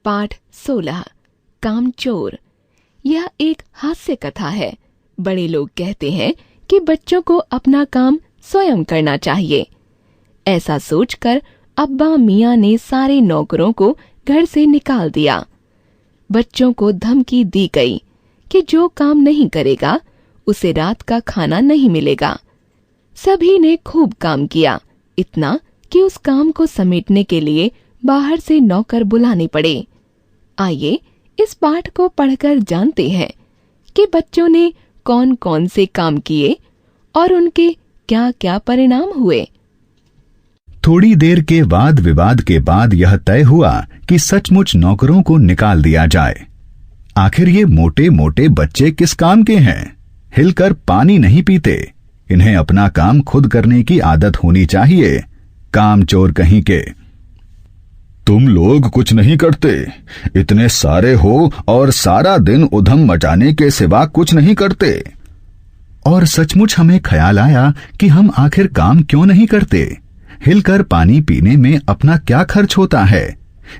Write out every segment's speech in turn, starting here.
पाठ 16 कामचोर। यह एक हास्य कथा है। बड़े लोग कहते हैं कि बच्चों को अपना काम स्वयं करना चाहिए। ऐसा सोचकर अब्बा मियाँ ने सारे नौकरों को घर से निकाल दिया। बच्चों को धमकी दी गई कि जो काम नहीं करेगा उसे रात का खाना नहीं मिलेगा। सभी ने खूब काम किया, इतना कि उस काम को समेटने के लिए बाहर से नौकर बुलाने पड़े। आइए इस पाठ को पढ़कर जानते हैं कि बच्चों ने कौन कौन से काम किए और उनके क्या क्या परिणाम हुए। थोड़ी देर के वाद विवाद के बाद यह तय हुआ कि सचमुच नौकरों को निकाल दिया जाए। आखिर ये मोटे मोटे बच्चे किस काम के हैं? हिलकर पानी नहीं पीते। इन्हें अपना काम खुद करने की आदत होनी चाहिए। कामचोर कहीं के। तुम लोग कुछ नहीं करते, इतने सारे हो और सारा दिन उधम मचाने के सिवा कुछ नहीं करते। और सचमुच हमें ख्याल आया कि हम आखिर काम क्यों नहीं करते। हिलकर पानी पीने में अपना क्या खर्च होता है,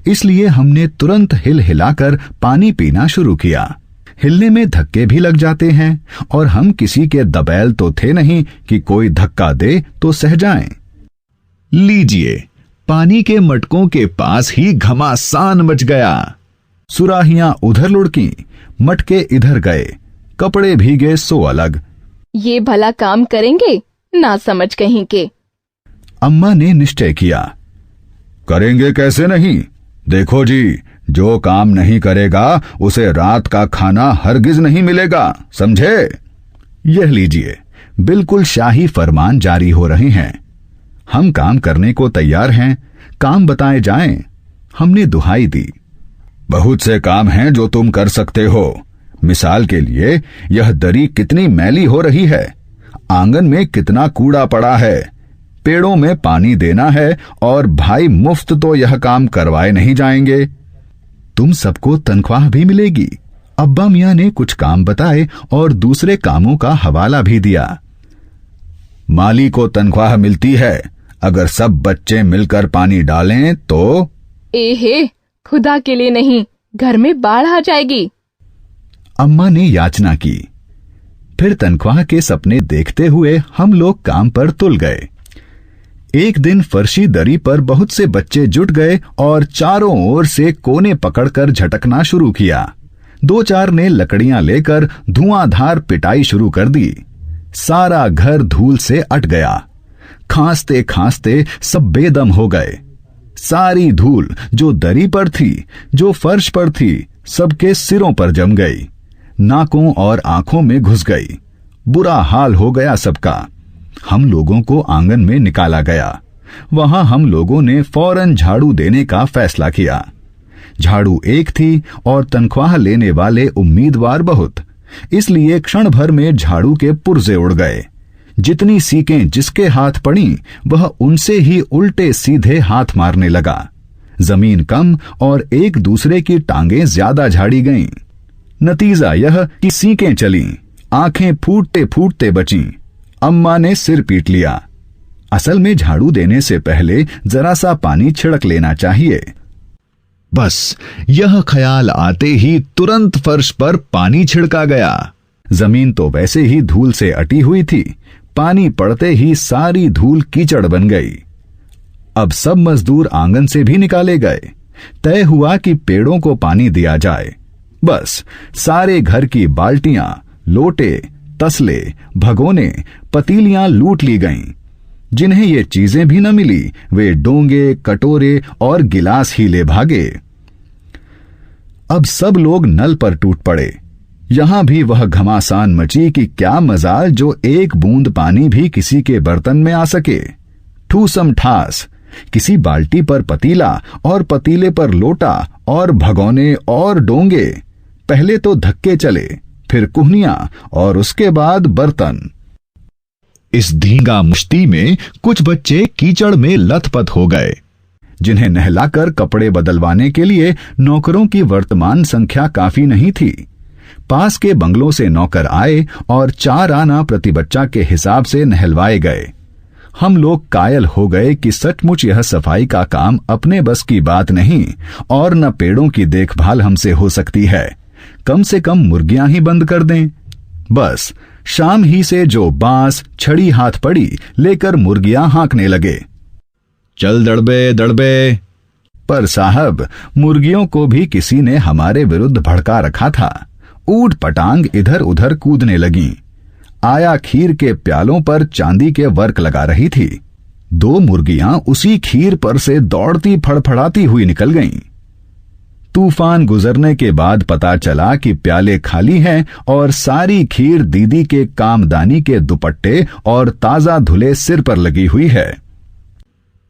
इसलिए हमने तुरंत हिल हिलाकर पानी पीना शुरू किया। हिलने में धक्के भी लग जाते हैं और हम किसी के दबैल तो थे नहीं कि कोई धक्का दे तो सह जाएं। लीजिए, पानी के मटकों के पास ही घमासान मच गया। सुराहियां उधर लुढ़की, मटके इधर गए, कपड़े भीगे सो अलग। ये भला काम करेंगे ना समझ कहीं के। अम्मा ने निश्चय किया। करेंगे कैसे नहीं? देखो जी, जो काम नहीं करेगा उसे रात का खाना हरगिज नहीं मिलेगा, समझे? यह लीजिए, बिल्कुल शाही फरमान जारी हो रहे हैं। हम काम करने को तैयार हैं, काम बताए जाएं। हमने दुहाई दी। बहुत से काम हैं जो तुम कर सकते हो। मिसाल के लिए, यह दरी कितनी मैली हो रही है, आंगन में कितना कूड़ा पड़ा है, पेड़ों में पानी देना है और भाई मुफ्त तो यह काम करवाए नहीं जाएंगे। तुम सबको तनख्वाह भी मिलेगी। अब्बा मियाँ ने कुछ काम बताए और दूसरे कामों का हवाला भी दिया। माली को तनख्वाह मिलती है, अगर सब बच्चे मिलकर पानी डालें तो। एहे, खुदा के लिए नहीं, घर में बाढ़ आ जाएगी। अम्मा ने याचना की। फिर तनख्वाह के सपने देखते हुए हम लोग काम पर तुल गए। एक दिन फर्शी दरी पर बहुत से बच्चे जुट गए और चारों ओर से कोने पकड़कर झटकना शुरू किया। दो चार ने लकड़ियां लेकर धुआंधार पिटाई शुरू कर दी। सारा घर धूल से अट गया। खांसते खांसते सब बेदम हो गए। सारी धूल जो दरी पर थी, जो फर्श पर थी, सबके सिरों पर जम गई, नाकों और आंखों में घुस गई। बुरा हाल हो गया सबका। हम लोगों को आंगन में निकाला गया। वहां हम लोगों ने फौरन झाड़ू देने का फैसला किया। झाड़ू एक थी और तनख्वाह लेने वाले उम्मीदवार बहुत, इसलिए क्षण भर में झाड़ू के पुर्जे उड़ गए। जितनी सीकें जिसके हाथ पड़ी, वह उनसे ही उल्टे सीधे हाथ मारने लगा। जमीन कम और एक दूसरे की टांगें ज्यादा झाड़ी गईं। नतीजा यह कि सीकें चलीं, आंखें फूटते फूटते बचीं। अम्मा ने सिर पीट लिया। असल में झाड़ू देने से पहले जरा सा पानी छिड़क लेना चाहिए। बस यह ख्याल आते ही तुरंत फर्श पर पानी छिड़का गया। जमीन तो वैसे ही धूल से अटी हुई थी, पानी पड़ते ही सारी धूल कीचड़ बन गई। अब सब मजदूर आंगन से भी निकाले गए। तय हुआ कि पेड़ों को पानी दिया जाए। बस सारे घर की बाल्टियां, लोटे, तसले, भगोने, पतीलियां लूट ली गईं। जिन्हें ये चीजें भी न मिली, वे डोंगे, कटोरे और गिलास ही ले भागे। अब सब लोग नल पर टूट पड़े। यहां भी वह घमासान मची कि क्या मजाल जो एक बूंद पानी भी किसी के बर्तन में आ सके। ठूसम ठास, किसी बाल्टी पर पतीला और पतीले पर लोटा और भगोने और डोंगे। पहले तो धक्के चले, फिर कुहनियां और उसके बाद बर्तन। इस धींगा मुश्ती में कुछ बच्चे कीचड़ में लथपथ हो गए। जिन्हें नहलाकर कपड़े बदलवाने के लिए नौकरों की वर्तमान संख्या काफी नहीं थी। पास के बंगलों से नौकर आए और 4 आना प्रति बच्चा के हिसाब से नहलवाए गए। हम लोग कायल हो गए कि सचमुच यह सफाई का काम अपने बस की बात नहीं और न पेड़ों की देखभाल हमसे हो सकती है। कम से कम मुर्गियां ही बंद कर दें। बस शाम ही से जो बांस छड़ी हाथ पड़ी लेकर मुर्गियां हाँकने लगे, चल दड़बे दड़बे। पर साहब, मुर्गियों को भी किसी ने हमारे विरुद्ध भड़का रखा था। ऊट पटांग इधर उधर कूदने लगीं। आया खीर के प्यालों पर चांदी के वर्क लगा रही थी। 2 मुर्गियां उसी खीर पर से दौड़ती फड़फड़ाती हुई निकल गईं। तूफान गुजरने के बाद पता चला कि प्याले खाली हैं और सारी खीर दीदी के कामदानी के दुपट्टे और ताजा धुले सिर पर लगी हुई है।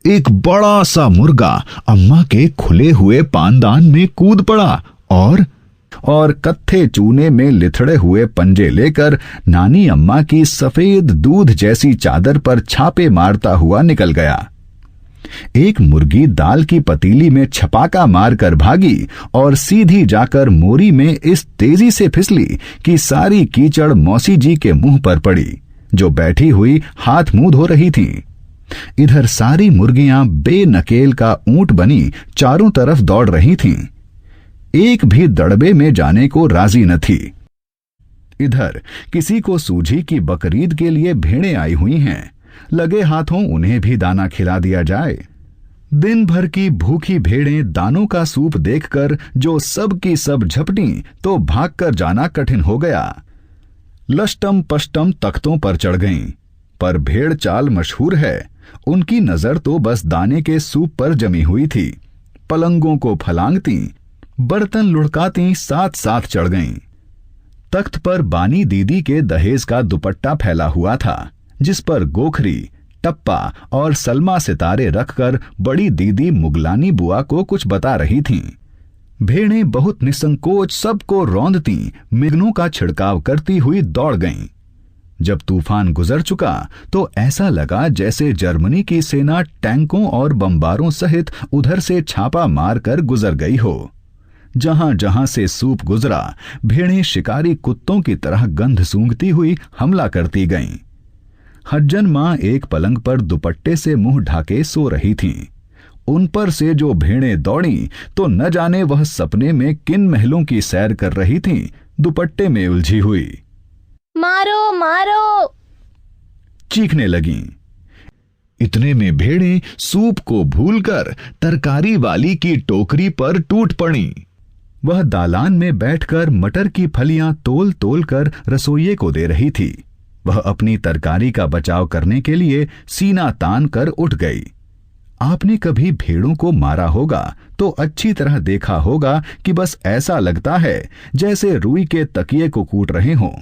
एक बड़ा सा मुर्गा अम्मा के खुले हुए पानदान में कूद पड़ा और कत्थे चूने में लिथड़े हुए पंजे लेकर नानी अम्मा की सफेद दूध जैसी चादर पर छापे मारता हुआ निकल गया। एक मुर्गी दाल की पतीली में छपाका मारकर भागी और सीधी जाकर मोरी में इस तेजी से फिसली कि सारी कीचड़ मौसी जी के मुंह पर पड़ी, जो बैठी हुई हाथ मुंह धो रही थीं। इधर सारी मुर्गियां बेनकेल का ऊंट बनी चारों तरफ दौड़ रही थीं। एक भी दड़बे में जाने को राजी न थी। इधर किसी को सूझी कि बकरीद के लिए भेड़ें आई हुई हैं, लगे हाथों उन्हें भी दाना खिला दिया जाए। दिन भर की भूखी भेड़ें दानों का सूप देखकर जो सब की सब झपटी तो भागकर जाना कठिन हो गया। लष्टम पष्टम तख्तों पर चढ़ गईं, पर भेड़ चाल मशहूर है। उनकी नजर तो बस दाने के सूप पर जमी हुई थी। पलंगों को फलांगती, बर्तन लुढ़काती साथ साथ चढ़ गईं। तख्त पर बानी दीदी के दहेज का दुपट्टा फैला हुआ था, जिस पर गोखरी, टप्पा और सलमा सितारे रखकर बड़ी दीदी मुगलानी बुआ को कुछ बता रही थीं। भेड़ें बहुत निसंकोच सबको रौंदती, मिगनों का छिड़काव करती हुई दौड़ गईं। जब तूफान गुजर चुका तो ऐसा लगा जैसे जर्मनी की सेना टैंकों और बमबारों सहित उधर से छापा मारकर गुजर गई हो। जहां जहां से सूप गुजरा, भेड़ें शिकारी कुत्तों की तरह गंध सूंघती हुई हमला करती गईं। हज्जन मां एक पलंग पर दुपट्टे से मुंह ढाके सो रही थीं। उन पर से जो भेड़ें दौड़ी तो न जाने वह सपने में किन महलों की सैर कर रही थीं, दुपट्टे में उलझी हुई। मारो मारो, चीखने लगीं। इतने में भेड़ें सूप को भूलकर तरकारी वाली की टोकरी पर टूट पड़ी। वह दालान में बैठकर मटर की फलियां तोल तोल कर रसोइये को दे रही थी। वह अपनी तरकारी का बचाव करने के लिए सीना तान कर उठ गई। आपने कभी भेड़ों को मारा होगा तो अच्छी तरह देखा होगा कि बस ऐसा लगता है जैसे रुई के तकिए को कूट रहे हों।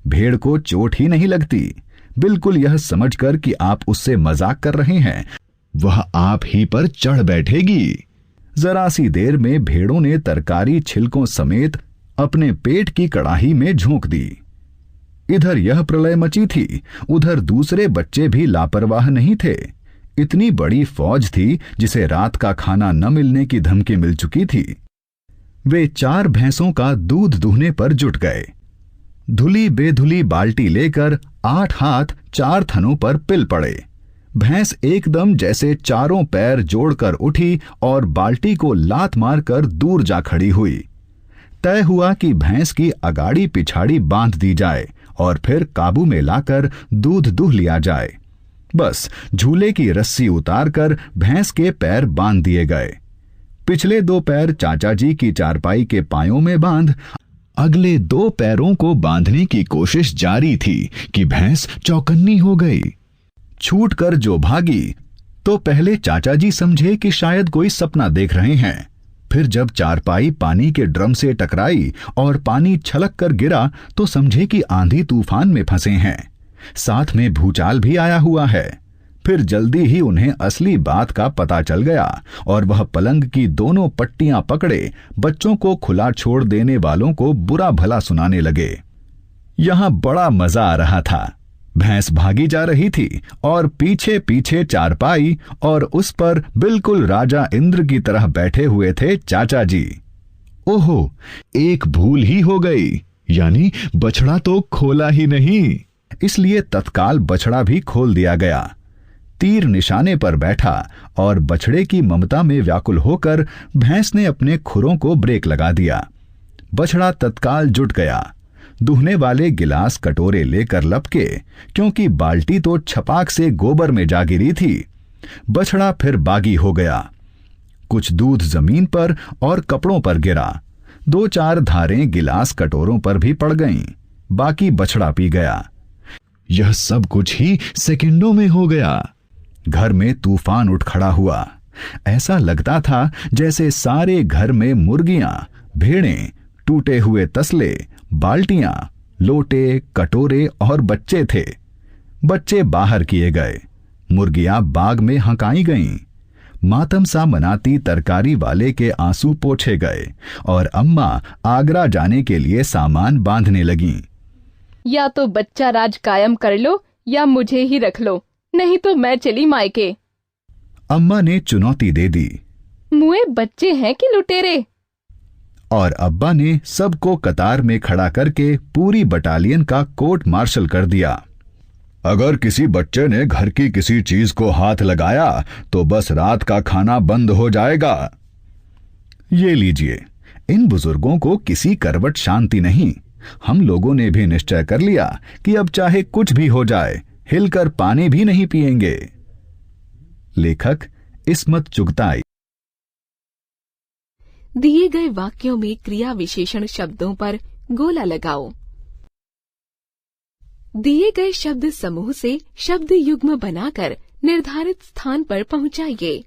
भेड़ को चोट ही नहीं लगती, बिल्कुल यह समझकर कि आप उससे मजाक कर रहे हैं, वह आप ही पर चढ़ बैठेगी। जरा सी देर में भेड़ों ने तरकारी छिलकों समेत अपने पेट की कड़ाही में झोंक दी। इधर यह प्रलय मची थी, उधर दूसरे बच्चे भी लापरवाह नहीं थे। इतनी बड़ी फौज थी जिसे रात का खाना न मिलने की धमकी मिल चुकी थी। वे 4 भैंसों का दूध दूहने पर जुट गए। धुली बेधुली बाल्टी लेकर 8 हाथ 4 थनों पर पिल पड़े। भैंस एकदम जैसे चारों पैर जोड़कर उठी और बाल्टी को लात मारकर दूर जा खड़ी हुई। तय हुआ कि भैंस की अगाड़ी पिछाड़ी बांध दी जाए और फिर काबू में लाकर दूध दूह लिया जाए। बस झूले की रस्सी उतारकर भैंस के पैर बांध दिए गए। पिछले 2 पैर चाचा जी की चारपाई के पायों में बांध अगले 2 पैरों को बांधने की कोशिश जारी थी कि भैंस चौकन्नी हो गई। छूट कर जो भागी तो पहले चाचा जी समझे कि शायद कोई सपना देख रहे हैं। फिर जब चारपाई पानी के ड्रम से टकराई और पानी छलक कर गिरा तो समझे कि आंधी तूफान में फंसे हैं, साथ में भूचाल भी आया हुआ है। फिर जल्दी ही उन्हें असली बात का पता चल गया और वह पलंग की दोनों पट्टियां पकड़े बच्चों को खुला छोड़ देने वालों को बुरा भला सुनाने लगे। यहां बड़ा मजा आ रहा था। भैंस भागी जा रही थी और पीछे पीछे चारपाई और उस पर बिल्कुल राजा इंद्र की तरह बैठे हुए थे चाचा जी। ओहो, एक भूल ही हो गई, यानी बछड़ा तो खोला ही नहीं, इसलिए तत्काल बछड़ा भी खोल दिया गया। तीर निशाने पर बैठा और बछड़े की ममता में व्याकुल होकर भैंस ने अपने खुरों को ब्रेक लगा दिया। बछड़ा तत्काल जुट गया। दुहने वाले गिलास कटोरे लेकर लपके, क्योंकि बाल्टी तो छपाक से गोबर में जा गिरी थी। बछड़ा फिर बागी हो गया। कुछ दूध जमीन पर और कपड़ों पर गिरा। 2-4 धारें गिलास कटोरों पर भी पड़ गईं। बाकी बछड़ा पी गया। यह सब कुछ ही सेकंडों में हो गया। घर में तूफान उठ खड़ा हुआ। ऐसा लगता था जैसे सारे घर में मुर्गियां, भेड़ें, टूटे हुए तसले, बाल्टियां, लोटे, कटोरे और बच्चे थे। बच्चे बाहर किए गए। मुर्गियां बाग में हंकाई गईं। मातम सा मनाती तरकारी वाले के आंसू पोंछे गए और अम्मा आगरा जाने के लिए सामान बांधने लगीं। या तो बच्चा राज कायम कर लो या मुझे ही रख लो, नहीं तो मैं चली मायके। अम्मा ने चुनौती दे दी। मुए बच्चे हैं कि लुटेरे? और अब्बा ने सबको कतार में खड़ा करके पूरी बटालियन का कोर्ट मार्शल कर दिया। अगर किसी बच्चे ने घर की किसी चीज को हाथ लगाया तो बस रात का खाना बंद हो जाएगा। ये लीजिए, इन बुजुर्गों को किसी करवट शांति नहीं। हम लोगों ने भी निश्चय कर लिया कि अब चाहे कुछ भी हो जाए, हिलकर पानी भी नहीं पिएंगे। लेखक इस्मत चुगताई। दिए गए वाक्यों में क्रिया विशेषण शब्दों पर गोला लगाओ। दिए गए शब्द समूह से शब्द युग्म बनाकर निर्धारित स्थान पर पहुंचाइए।